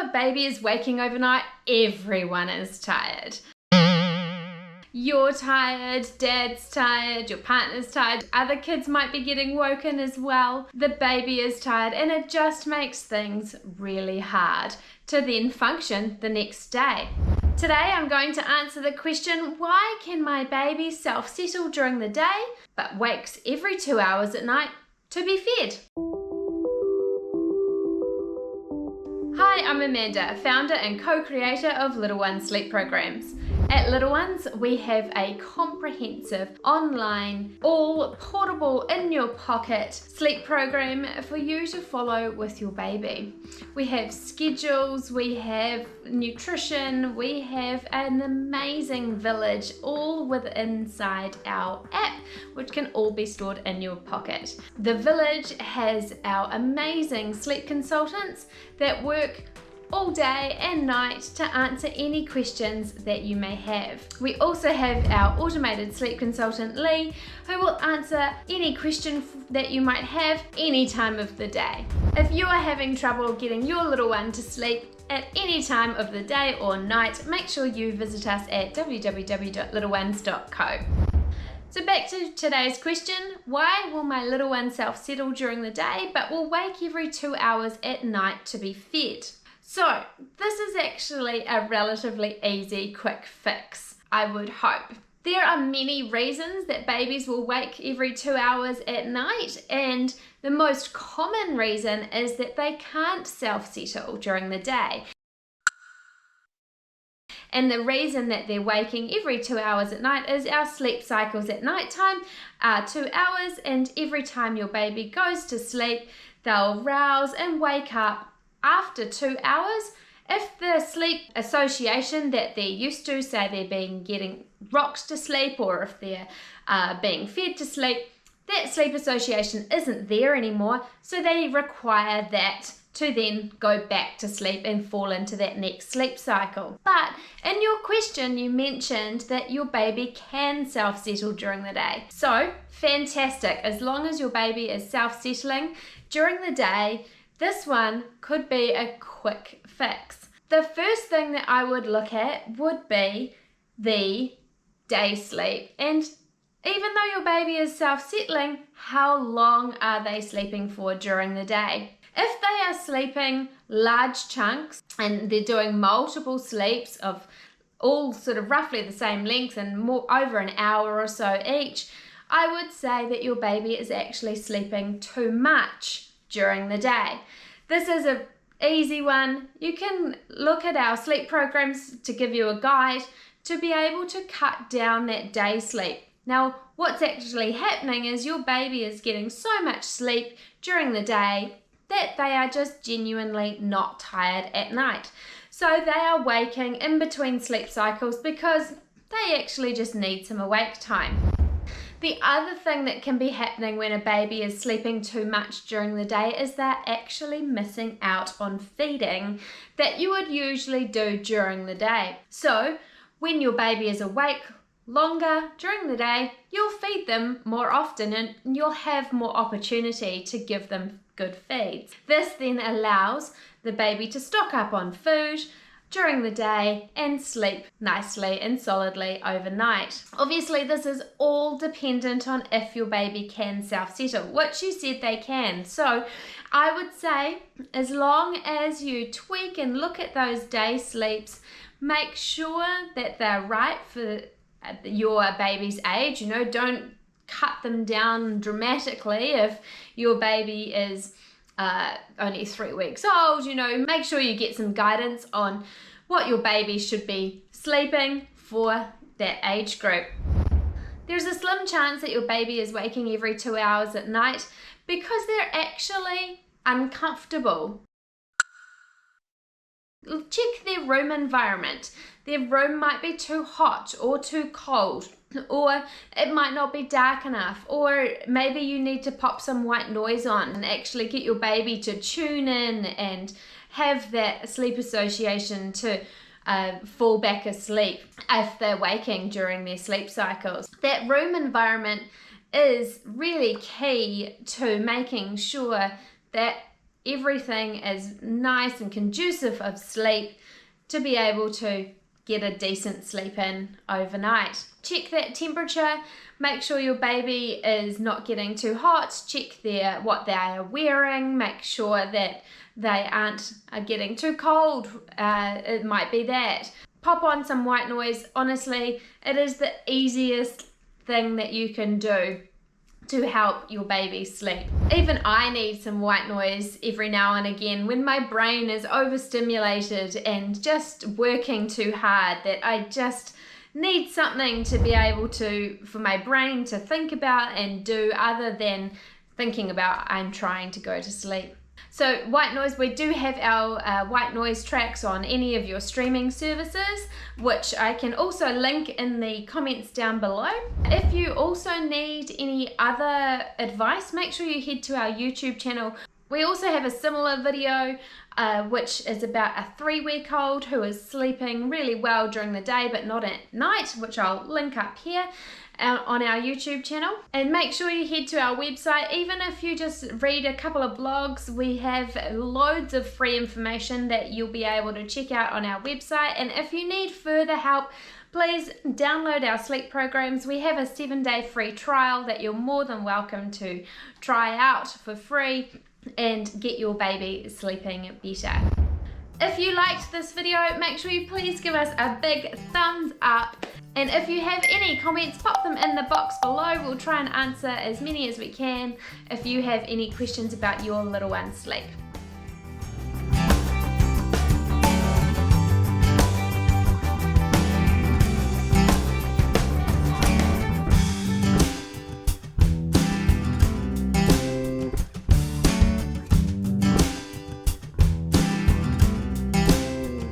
a baby is waking overnight, everyone is tired. You're tired, dad's tired, your partner's tired, other kids might be getting woken as well. The baby is tired, and it just makes things really hard to then function the next day. Today I'm going to answer the question, why can my baby self-settle during the day but wakes every 2 hours at night to be fed? Hi, I'm Amanda, founder and co-creator of Little Ones Sleep Programs. At Little Ones, we have a comprehensive, online, all portable, in your pocket sleep program for you to follow with your baby. We have schedules, we have nutrition, we have an amazing village all inside our app, which can all be stored in your pocket. The village has our amazing sleep consultants that work all day and night to answer any questions that you may have. We also have our automated sleep consultant Lee, who will answer any question that you might have any time of the day. If you are having trouble getting your little one to sleep at any time of the day or night, make sure you visit us at www.little-ones.co. So back to today's question, why will my little one self-settle during the day but will wake every 2 hours at night to be fed? So this is actually a relatively easy, quick fix, I would hope. There are many reasons that babies will wake every 2 hours at night, and the most common reason is that they can't self-settle during the day. And the reason that they're waking every 2 hours at night is our sleep cycles at nighttime are 2 hours, and every time your baby goes to sleep, they'll rouse and wake up after 2 hours. If the sleep association that they're used to, say they're getting rocked to sleep, or if they're being fed to sleep, that sleep association isn't there anymore, so they require that to then go back to sleep and fall into that next sleep cycle. But in your question, you mentioned that your baby can self-settle during the day. So fantastic, as long as your baby is self-settling during the day, this one could be a quick fix. The first thing that I would look at would be the day sleep. And even though your baby is self-settling, how long are they sleeping for during the day? If they are sleeping large chunks and they're doing multiple sleeps of all sort of roughly the same length and more over an hour or so each, I would say that your baby is actually sleeping too much during the day. This is an easy one. You can look at our sleep programs to give you a guide to be able to cut down that day sleep. Now, what's actually happening is your baby is getting so much sleep during the day that they are just genuinely not tired at night. So they are waking in between sleep cycles because they actually just need some awake time. The other thing that can be happening when a baby is sleeping too much during the day is they're actually missing out on feeding that you would usually do during the day. So when your baby is awake longer during the day, you'll feed them more often and you'll have more opportunity to give them good feeds. This then allows the baby to stock up on food during the day and sleep nicely and solidly overnight. Obviously, this is all dependent on if your baby can self-settle, which you said they can. So I would say as long as you tweak and look at those day sleeps, make sure that they're right for your baby's age. You know, don't cut them down dramatically if your baby is only 3 weeks old. You know, make sure you get some guidance on what your baby should be sleeping for that age group. There's a slim chance that your baby is waking every 2 hours at night because they're actually uncomfortable. Check their room environment. Their room might be too hot or too cold, or it might not be dark enough, or maybe you need to pop some white noise on and actually get your baby to tune in and have that sleep association to fall back asleep if they're waking during their sleep cycles. That room environment is really key to making sure that everything is nice and conducive of sleep to be able to get a decent sleep in overnight. Check that temperature, make sure your baby is not getting too hot, check what they are wearing, make sure that they aren't getting too cold, it might be that. Pop on some white noise. Honestly, it is the easiest thing that you can do to help your baby sleep. Even I need some white noise every now and again when my brain is overstimulated and just working too hard, that I just need something to be able to, for my brain to think about and do other than thinking about I'm trying to go to sleep. So white noise, we do have our white noise tracks on any of your streaming services, which I can also link in the comments down below. If you also need any other advice, make sure you head to our YouTube channel. We also have a similar video which is about a 3-week-old who is sleeping really well during the day but not at night, which I'll link up here on our YouTube channel. And make sure you head to our website. Even if you just read a couple of blogs, we have loads of free information that you'll be able to check out on our website. And if you need further help, please download our sleep programs. We have a 7-day free trial that you're more than welcome to try out for free and get your baby sleeping better. If you liked this video, make sure you please give us a big thumbs up. And if you have any comments, pop them in the box below. We'll try and answer as many as we can if you have any questions about your little one's sleep.